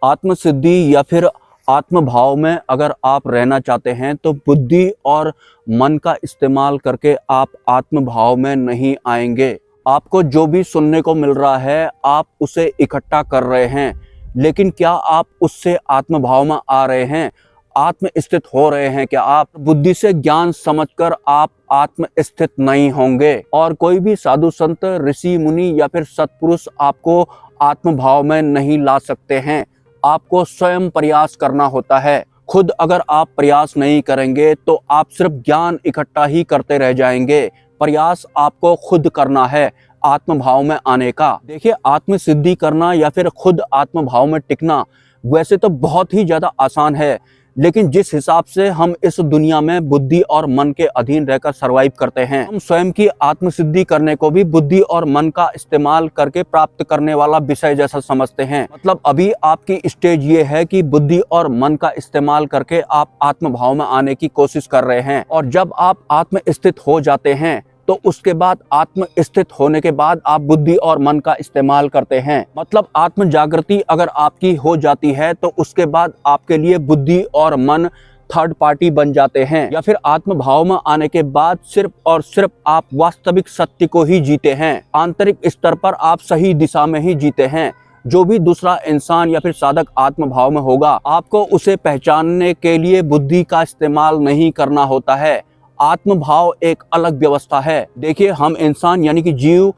आत्म सिद्धि या फिर आत्म भाव में अगर आप रहना चाहते हैं तो बुद्धि और मन का इस्तेमाल करके आप आत्म भाव में नहीं आएंगे। आपको जो भी सुनने को मिल रहा है आप उसे इकट्ठा कर रहे हैं, लेकिन क्या आप उससे आत्म भाव में आ रहे हैं, आत्म स्थित हो रहे हैं? क्या आप बुद्धि से ज्ञान समझकर आप आत्म स्थित नहीं होंगे। और कोई भी साधु संत, ऋषि मुनि या फिर सत्पुरुष आपको आत्म भाव में नहीं ला सकते हैं। आपको स्वयं प्रयास करना होता है। खुद अगर आप प्रयास नहीं करेंगे तो आप सिर्फ ज्ञान इकट्ठा ही करते रह जाएंगे। प्रयास आपको खुद करना है आत्म भाव में आने का। देखिए, आत्म सिद्धि करना या फिर खुद आत्म भाव में टिकना वैसे तो बहुत ही ज्यादा आसान है, लेकिन जिस हिसाब से हम इस दुनिया में बुद्धि और मन के अधीन रहकर सरवाइव करते हैं, हम स्वयं की आत्मसिद्धि करने को भी बुद्धि और मन का इस्तेमाल करके प्राप्त करने वाला विषय जैसा समझते हैं। मतलब अभी आपकी स्टेज ये है कि बुद्धि और मन का इस्तेमाल करके आप आत्म भाव में आने की कोशिश कर रहे हैं, और जब आप आत्म स्थित हो जाते हैं तो उसके बाद आत्म स्थित होने के बाद आप बुद्धि और मन का इस्तेमाल करते हैं। मतलब आत्म जागृति अगर आपकी हो जाती है तो उसके बाद आपके लिए बुद्धि और मन थर्ड पार्टी बन जाते हैं, या फिर आत्म भाव में आने के बाद सिर्फ और सिर्फ आप वास्तविक सत्य को ही जीते हैं। आंतरिक स्तर पर आप सही दिशा में ही जीते हैं। जो भी दूसरा इंसान या फिर साधक आत्म भाव में होगा, आपको उसे पहचानने के लिए बुद्धि का इस्तेमाल नहीं करना होता है। आत्म भाव एक अलग व्यवस्था है। देखिए, हम इंसान यानी कि जीव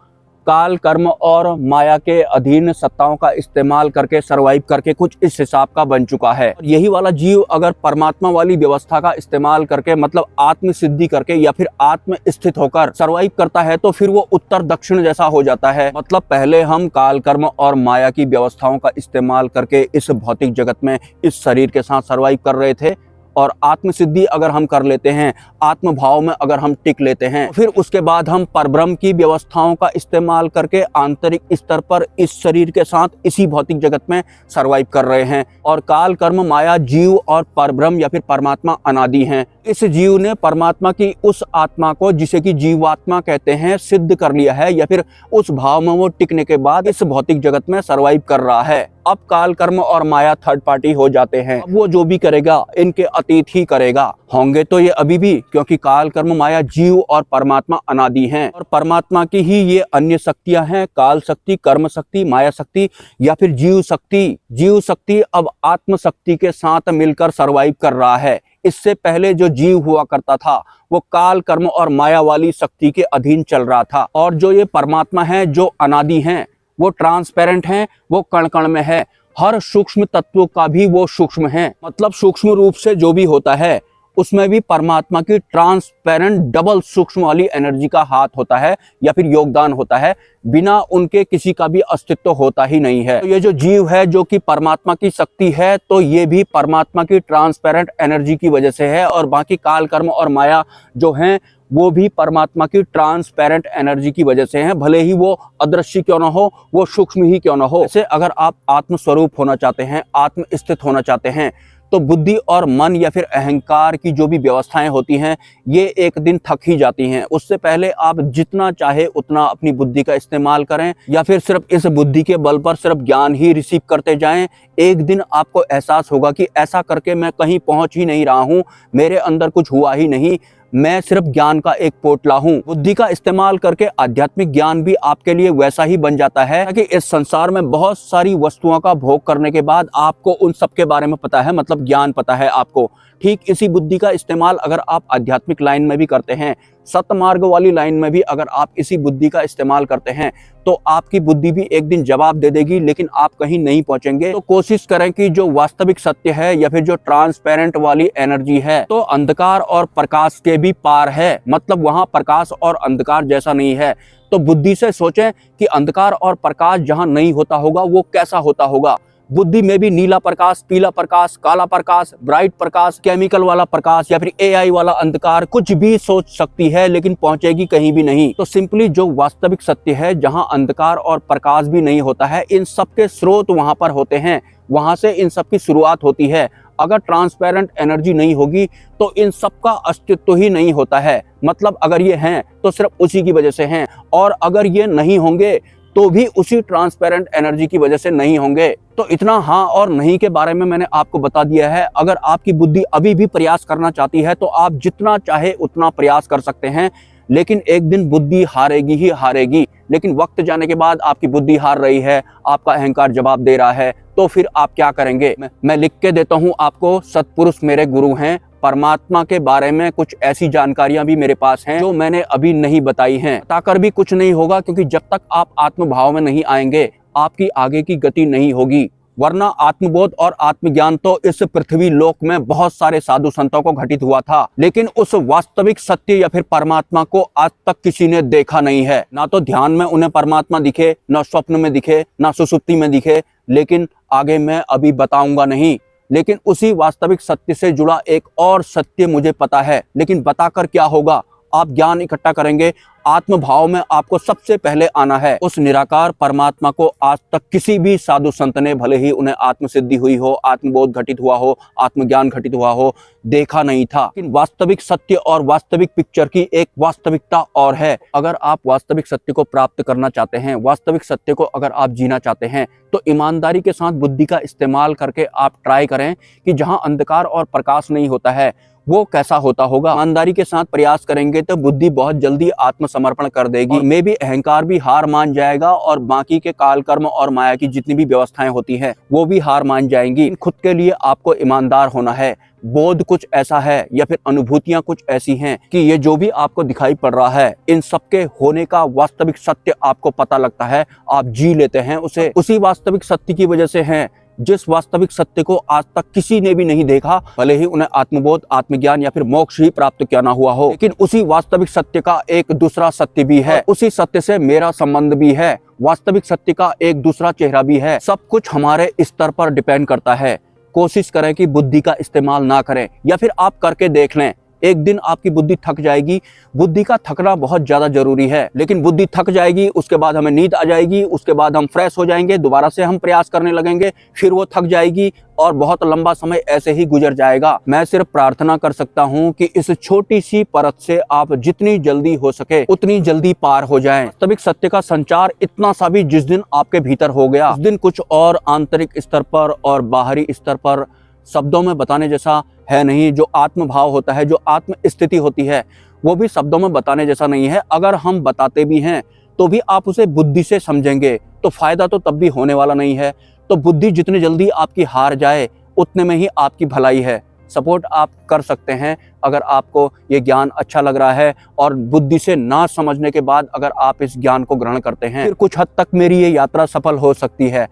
काल, कर्म और माया के अधीन सत्ताओं का इस्तेमाल करके सरवाइव करके कुछ इस हिसाब का बन चुका है। यही वाला जीव अगर परमात्मा वाली व्यवस्था का इस्तेमाल करके, मतलब आत्म सिद्धि करके या फिर आत्म स्थित होकर सरवाइव करता है, तो फिर वो उत्तर दक्षिण जैसा हो जाता है। मतलब पहले हम काल, कर्म और माया की व्यवस्थाओं का इस्तेमाल करके इस भौतिक जगत में इस शरीर के साथ सरवाइव कर रहे थे, और आत्म सिद्धि अगर हम कर लेते हैं, आत्म भाव में अगर हम टिक लेते हैं, फिर उसके बाद हम परब्रह्म की व्यवस्थाओं का इस्तेमाल करके आंतरिक स्तर पर इस शरीर के साथ इसी भौतिक जगत में सरवाइव कर रहे हैं। और काल, कर्म, माया, जीव और परब्रह्म या फिर परमात्मा अनादि हैं। इस जीव ने परमात्मा की उस आत्मा को, जिसे कि जीवात्मा कहते हैं, सिद्ध कर लिया है, या फिर उस भाव में वो टिकने के बाद इस भौतिक जगत में सरवाइव कर रहा है। अब काल, कर्म और माया थर्ड पार्टी हो जाते हैं। अब वो जो भी करेगा इनके अतीत ही करेगा। होंगे तो ये अभी भी, क्योंकि काल, कर्म, माया, जीव और परमात्मा अनादि हैं, और परमात्मा की ही ये अन्य शक्तियां हैं, काल शक्ति, कर्म शक्ति, माया शक्ति या फिर जीव शक्ति। जीव शक्ति अब आत्म शक्ति के साथ मिलकर सरवाइव कर रहा है। इससे पहले जो जीव हुआ करता था वो काल, कर्म और माया वाली शक्ति के अधीन चल रहा था, और जो ये परमात्मा है, जो अनादि हैं, वो ट्रांसपेरेंट हैं, वो कण कण में है। हर सूक्ष्म तत्व का भी वो सूक्ष्म है। मतलब सूक्ष्म रूप से जो भी होता है उसमें भी परमात्मा की ट्रांसपेरेंट डबल सूक्ष्म वाली एनर्जी का हाथ होता है या फिर योगदान होता है। बिना उनके किसी का भी अस्तित्व होता ही नहीं है। तो ये जो जीव है, जो कि परमात्मा की शक्ति है, तो ये भी परमात्मा की ट्रांसपेरेंट एनर्जी की वजह से है, और बाकी काल, कर्म और माया जो हैं वो भी परमात्मा की ट्रांसपेरेंट एनर्जी की वजह से हैं। भले ही वो अदृश्य क्यों ना हो, वो सूक्ष्म ही क्यों ना हो। जैसे अगर आप आत्म स्वरूप होना चाहते हैं, आत्म स्थित होना चाहते हैं, तो बुद्धि और मन या फिर अहंकार की जो भी व्यवस्थाएं होती हैं, ये एक दिन थक ही जाती हैं। उससे पहले आप जितना चाहे उतना अपनी बुद्धि का इस्तेमाल करें, या फिर सिर्फ इस बुद्धि के बल पर सिर्फ ज्ञान ही रिसीव करते जाएं। एक दिन आपको एहसास होगा कि ऐसा करके मैं कहीं पहुंच ही नहीं रहा हूं, मेरे अंदर कुछ हुआ ही नहीं, मैं सिर्फ ज्ञान का एक पोटला हूँ। बुद्धि का इस्तेमाल करके आध्यात्मिक ज्ञान भी आपके लिए वैसा ही बन जाता है कि इस संसार में बहुत सारी वस्तुओं का भोग करने के बाद आपको उन सब के बारे में पता है, मतलब ज्ञान पता है आपको। ठीक इसी बुद्धि का इस्तेमाल अगर आप आध्यात्मिक लाइन में भी करते हैं, सतमार्ग वाली लाइन में भी अगर आप इसी बुद्धि का इस्तेमाल करते हैं, तो आपकी बुद्धि भी एक दिन जवाब दे देगी, लेकिन आप कहीं नहीं पहुंचेंगे। तो कोशिश करें कि जो वास्तविक सत्य है या फिर जो ट्रांसपेरेंट वाली एनर्जी है, तो अंधकार और प्रकाश के भी पार है। मतलब वहां प्रकाश और अंधकार जैसा नहीं है। तो बुद्धि से सोचें कि अंधकार और प्रकाश जहां नहीं होता होगा वो कैसा होता होगा। बुद्धि में भी नीला प्रकाश, पीला प्रकाश, काला प्रकाश, ब्राइट प्रकाश, केमिकल वाला प्रकाश या फिर एआई वाला अंधकार, कुछ भी सोच सकती है, लेकिन पहुंचेगी कहीं भी नहीं। तो सिंपली जो वास्तविक सत्य है, जहां अंधकार और प्रकाश भी नहीं होता है, इन सब के स्रोत वहां पर होते हैं, वहां से इन सब की शुरुआत होती है। अगर ट्रांसपेरेंट एनर्जी नहीं होगी तो इन सब का अस्तित्व ही नहीं होता है। मतलब अगर ये हैं तो सिर्फ उसी की वजह से हैं, और अगर ये नहीं होंगे तो भी उसी ट्रांसपेरेंट एनर्जी की वजह से नहीं होंगे। तो इतना हाँ और नहीं के बारे में मैंने आपको बता दिया है। अगर आपकी बुद्धि अभी भी प्रयास करना चाहती है तो आप जितना चाहे उतना प्रयास कर सकते हैं, लेकिन एक दिन बुद्धि हारेगी ही हारेगी। लेकिन वक्त जाने के बाद आपकी बुद्धि हार रही है, आपका अहंकार जवाब दे रहा है, तो फिर आप क्या करेंगे? मैं लिख के देता हूँ आपको। सत्पुरुष मेरे गुरु हैं। परमात्मा के बारे में कुछ ऐसी जानकारियां भी मेरे पास हैं जो मैंने अभी नहीं बताई हैं। बताकर भी कुछ नहीं होगा, क्योंकि जब तक आप आत्मभाव में नहीं आएंगे आपकी आगे की गति नहीं होगी। वरना आत्मबोध और आत्मज्ञान तो इस पृथ्वी लोक में बहुत सारे साधु संतों को घटित हुआ था, लेकिन उस वास्तविक सत्य या फिर परमात्मा को आज तक किसी ने देखा नहीं है। ना तो ध्यान में उन्हें परमात्मा दिखे, ना स्वप्न में दिखे, ना सुसुप्ति में दिखे। लेकिन आगे मैं अभी बताऊंगा नहीं। लेकिन उसी वास्तविक सत्य से जुड़ा एक और सत्य मुझे पता है। लेकिन बताकर क्या होगा? आप ज्ञान इकट्ठा करेंगे। आत्मभाव में आपको सबसे पहले आना है। उस निराकार परमात्मा को आज तक किसी भी साधु संत ने, भले ही उन्हें आत्मसिद्धि हुई हो, आत्मबोध घटित हुआ हो, आत्मज्ञान घटित हुआ हो, देखा नहीं था। लेकिन वास्तविक सत्य और वास्तविक पिक्चर की एक वास्तविकता और है। अगर आप वास्तविक सत्य को प्राप्त करना चाहते हैं, वास्तविक सत्य को अगर आप जीना चाहते हैं, तो ईमानदारी के साथ बुद्धि का इस्तेमाल करके आप ट्राई करें कि जहां अंधकार और प्रकाश नहीं होता है वो कैसा होता होगा। ईमानदारी के साथ प्रयास करेंगे तो बुद्धि बहुत जल्दी आत्मसमर्पण कर देगी। में भी अहंकार भी हार मान जाएगा और बाकी के काल कर्म और माया की जितनी भी व्यवस्थाएं होती हैं वो भी हार मान जाएंगी। खुद के लिए आपको ईमानदार होना है। बोध कुछ ऐसा है या फिर अनुभूतियां कुछ ऐसी हैं कि ये जो भी आपको दिखाई पड़ रहा है, इन सबके होने का वास्तविक सत्य आपको पता लगता है, आप जी लेते हैं उसे। उसी वास्तविक सत्य की वजह से है जिस वास्तविक सत्य को आज तक किसी ने भी नहीं देखा, भले ही उन्हें आत्मबोध, आत्मज्ञान या फिर मोक्ष ही प्राप्त क्यों ना हुआ हो। लेकिन उसी वास्तविक सत्य का एक दूसरा सत्य भी है। उसी सत्य से मेरा संबंध भी है। वास्तविक सत्य का एक दूसरा चेहरा भी है। सब कुछ हमारे स्तर पर डिपेंड करता है। कोशिश करें कि बुद्धि का इस्तेमाल ना करें, या फिर आप करके देख लें। एक दिन आपकी बुद्धि थक जाएगी। बुद्धि का थकना बहुत ज्यादा जरूरी है। लेकिन बुद्धि थक जाएगी, उसके बाद हमें नींद आ जाएगी, उसके बाद हम फ्रेश हो जाएंगे, दोबारा से हम प्रयास करने लगेंगे, फिर वो थक जाएगी और बहुत लंबा समय ऐसे ही गुजर जाएगा। मैं सिर्फ प्रार्थना कर सकता हूँ कि इस छोटी सी परत से आप जितनी जल्दी हो सके उतनी जल्दी पार हो जाएं। वास्तविक सत्य का संचार इतना सा भी जिस दिन आपके भीतर हो गया, उस दिन कुछ और आंतरिक स्तर पर और बाहरी स्तर पर शब्दों में बताने जैसा है नहीं। जो आत्म भाव होता है, जो आत्म स्थिति होती है, वो भी शब्दों में बताने जैसा नहीं है। अगर हम बताते भी हैं तो भी आप उसे बुद्धि से समझेंगे तो फायदा तो तब भी होने वाला नहीं है। तो बुद्धि जितनी जल्दी आपकी हार जाए उतने में ही आपकी भलाई है। सपोर्ट आप कर सकते हैं अगर आपको ये ज्ञान अच्छा लग रहा है और बुद्धि से ना समझने के बाद अगर आप इस ज्ञान को ग्रहण करते हैं, फिर कुछ हद तक मेरी ये यात्रा सफल हो सकती है।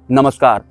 नमस्कार।